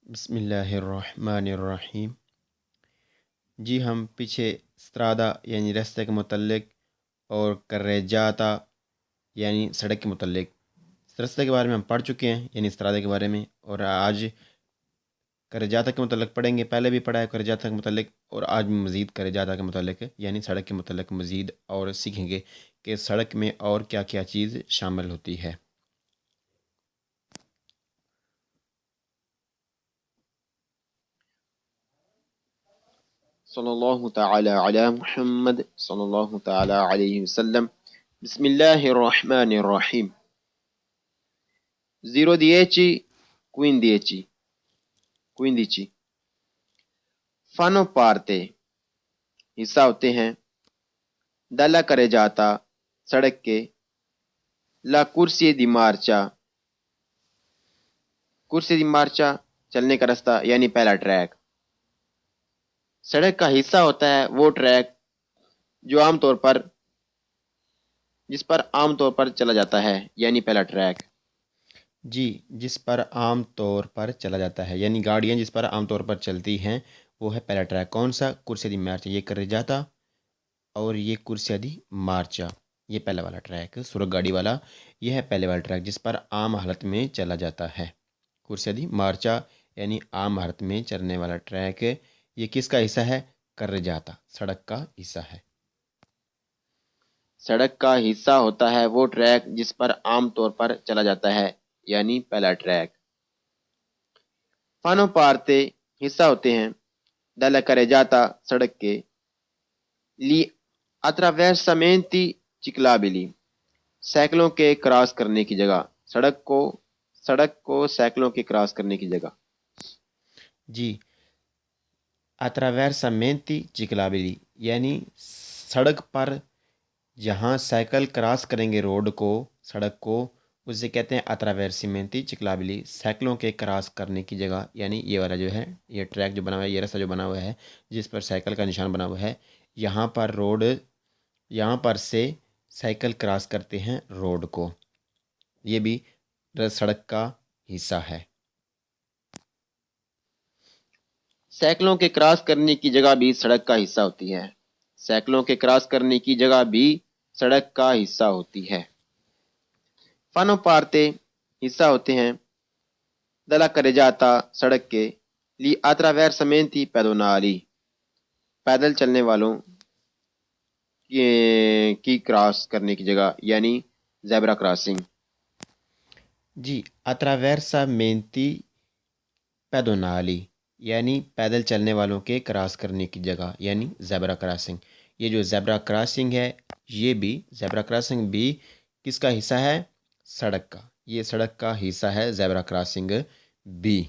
بسم اللہ الرحمن الرحیم۔ جی ہم پیچھے استرادہ یعنی راستے کے متعلق اور کرریجاتا یعنی سڑک کے متعلق اس راستے کے بارے میں ہم پڑھ چکے ہیں، یعنی استرادہ کے بارے میں، اور آج کرریجاتا کے متعلق پڑھیں گے۔ پہلے بھی پڑھا ہے کرریجاتا کے متعلق، اور آج بھی مزید کرریجاتا کے متعلق یعنی سڑک کے متعلق مزید اور سیکھیں گے کہ سڑک میں اور کیا کیا چیز شامل ہوتی ہے۔ صلی اللہ تعالی علی محمد صلی اللہ تعالی علیہ وسلم۔ بسم اللہ الرحمن الرحیم۔ 0 15 fanno parte حصہ ہوتے ہیں dalla carreggiata سڑک کے، la corsia di marcia corsia di marcia چلنے کا راستہ یعنی پہلا ٹریک۔ سڑک کا حصہ ہوتا ہے وہ ٹریک جو جس پر عام طور پر چلا جاتا ہے یعنی پہلا ٹریک۔ جی، جس پر عام طور پر چلا جاتا ہے یعنی گاڑیاں جس پر عام طور پر چلتی ہیں وہ ہے پہلا ٹریک۔ کون سا؟ کرسیا دی مارچا، یہ کرریجاتا اور یہ کرسیا دی مارچا، یہ پہلا والا ٹریک سرخ گاڑی والا، یہ ہے پہلے والا ٹریک جس پر عام حالت میں چلا جاتا ہے۔ کرسیا دی مارچا یعنی عام حالت میں چلنے والا ٹریک، یہ کس کا حصہ ہے؟ کرریجاتا، سڑک کا حصہ ہے۔ سڑک کا حصہ ہوتا ہے وہ ٹریک جس پر عام طور پر چلا جاتا ہے یعنی پہلا ٹریک۔ فانو پارتے حصہ ہوتے ہیں dalla carreggiata سڑک کے، لی attraversamenti ciclabili سائیکلوں کے کراس کرنے کی جگہ، سڑک کو سائیکلوں کے کراس کرنے کی جگہ۔ جی، attraversamenti ciclabili یعنی سڑک پر جہاں سائیکل کراس کریں گے روڈ کو، سڑک کو، اسے کہتے ہیں attraversamenti ciclabili، سائیکلوں کے کراس کرنے کی جگہ۔ یعنی یہ والا جو ہے، یہ ٹریک جو بنا ہوا ہے، یہ راستہ جو بنا ہوا ہے جس پر سائیکل کا نشان بنا ہوا ہے، یہاں پر سے سائیکل کراس کرتے ہیں روڈ کو، یہ بھی سڑک کا حصہ ہے۔ سائیکلوں کے کراس کرنے کی جگہ بھی سڑک کا حصہ ہوتی ہے۔ سائیکلوں کے کراس کرنے کی جگہ بھی سڑک کا حصہ ہوتی ہے۔ فانو پارتے حصہ ہوتے ہیں dalla carreggiata سڑک کے، لی attraversamenti pedonali پیدل چلنے والوں کی کراس کرنے کی جگہ یعنی زیبرا کراسنگ۔ جی، attraversamenti pedonali یعنی پیدل چلنے والوں کے کراس کرنے کی جگہ یعنی زیبرا کراسنگ۔ یہ جو زیبرا کراسنگ ہے، یہ بھی زیبرا کراسنگ بھی کس کا حصہ ہے؟ سڑک کا، یہ سڑک کا حصہ ہے زیبرا کراسنگ بھی۔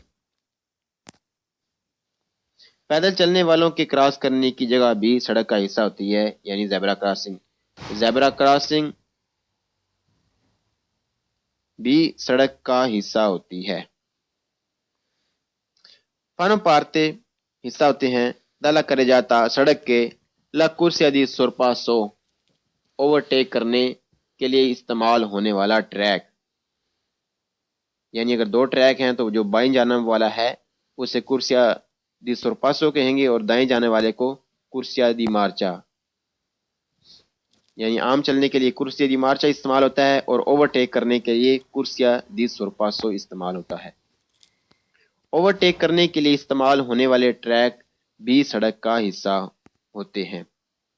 پیدل چلنے والوں کے کراس کرنے کی جگہ بھی سڑک کا حصہ ہوتی ہے یعنی زیبرا کراسنگ۔ زیبرا کراسنگ بھی سڑک کا حصہ ہوتی ہے۔ فانو پارتے حصہ ہوتے ہیں dalla carreggiata سڑک کے، la corsia di sorpasso overtake کرنے کے لیے استعمال ہونے والا ٹریک۔ یعنی اگر دو ٹریک ہیں تو جو بائیں جانب والا ہے اسے کرسیا دی سورپاسو کہیں گے، اور دائیں جانے والے کو کرسیا دی مارچا۔ یعنی عام چلنے کے لیے کرسیا دی مارچا استعمال ہوتا ہے اور اوورٹیک کرنے کے لیے کرسیا دی سورپاسو استعمال ہوتا ہے۔ اوورٹیک کرنے کے لیے استعمال ہونے والے ٹریک بھی سڑک کا حصہ ہوتے ہیں۔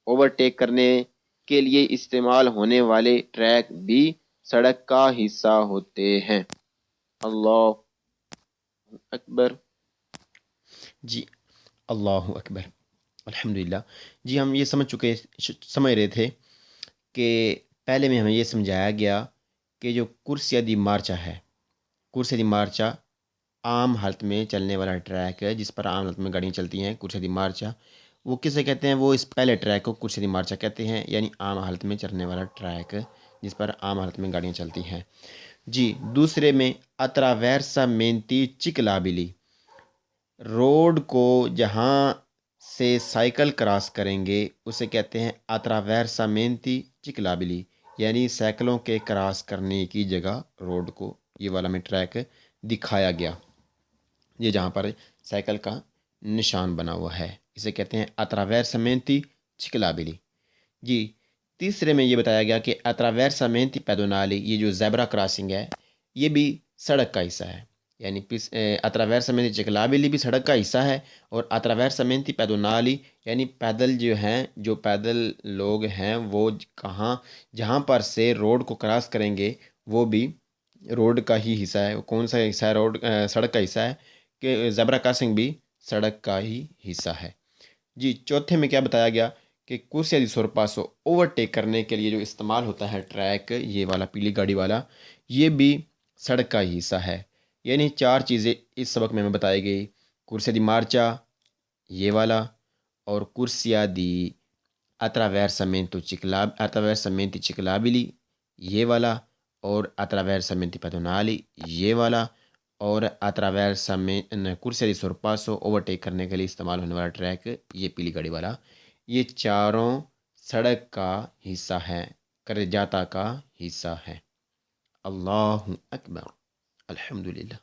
اوورٹیک کرنے کے لیے استعمال ہونے والے ٹریک بھی سڑک کا حصہ ہوتے ہیں۔ اللہ اکبر۔ جی، اللہ اکبر، الحمدللہ۔ جی، ہم یہ سمجھ رہے تھے کہ پہلے میں ہمیں یہ سمجھایا گیا کہ جو کرسیا دی مارچا ہے، کرسیا دی مارچا عام حالت میں چلنے والا ٹریک ہے جس پر عام حالت میں گاڑیاں چلتی ہیں، کرسیا دی مارچا، وہ کسے کہتے ہیں؟ وہ اس پہلے ٹریک کو کرسیا دی مارچا کہتے ہیں، یعنی عام حالت میں چلنے والا ٹریک جس پر عام حالت میں گاڑیاں چلتی ہیں۔ جی، دوسرے میں attraversamenti ciclabili، روڈ کو جہاں سے سائیکل کراس کریں گے اسے کہتے ہیں attraversamenti ciclabili، یعنی سائیکلوں کے کراس کرنے کی جگہ روڈ کو، یہ والا میں ٹریک دکھایا گیا۔ یہ جہاں پر سائیکل کا نشان بنا ہوا ہے اسے کہتے ہیں attraversamenti ciclabili۔ جی تیسرے میں یہ بتایا گیا کہ attraversamenti pedonali، یہ جو زیبرا کراسنگ ہے یہ بھی سڑک کا حصہ ہے، یعنی attraversamenti ciclabili بھی سڑک کا حصہ ہے، اور attraversamenti pedonali یعنی پیدل جو ہیں، جو پیدل لوگ ہیں وہ جہاں پر سے روڈ کو کراس کریں گے وہ بھی روڈ کا ہی حصہ ہے۔ کون سا حصہ ہے؟ سڑک کا حصہ ہے، کہ زیبرا کراسنگ بھی سڑک کا ہی حصہ ہے۔ جی چوتھے میں کیا بتایا گیا کہ کرسیا دی سورپاسو اوورٹیک کرنے کے لیے جو استعمال ہوتا ہے ٹریک، یہ والا پیلی گاڑی والا، یہ بھی سڑک کا ہی حصہ ہے۔ یعنی 4 چیزیں اس سبق میں ہمیں بتائی گئی: کرسیا دی مارچا یہ والا، اور کرسیا دی attraversamenti ciclabili یہ والا، اور attraversamenti pedonali یہ والا، اور کرسیا دی سورپاسو اوورٹیک کرنے کے لیے استعمال ہونے والا ٹریک یہ پیلی گاڑی والا، یہ چاروں سڑک کا حصہ ہیں، کرجاتا کا حصہ ہے۔ اللہ اکبر، الحمدللہ۔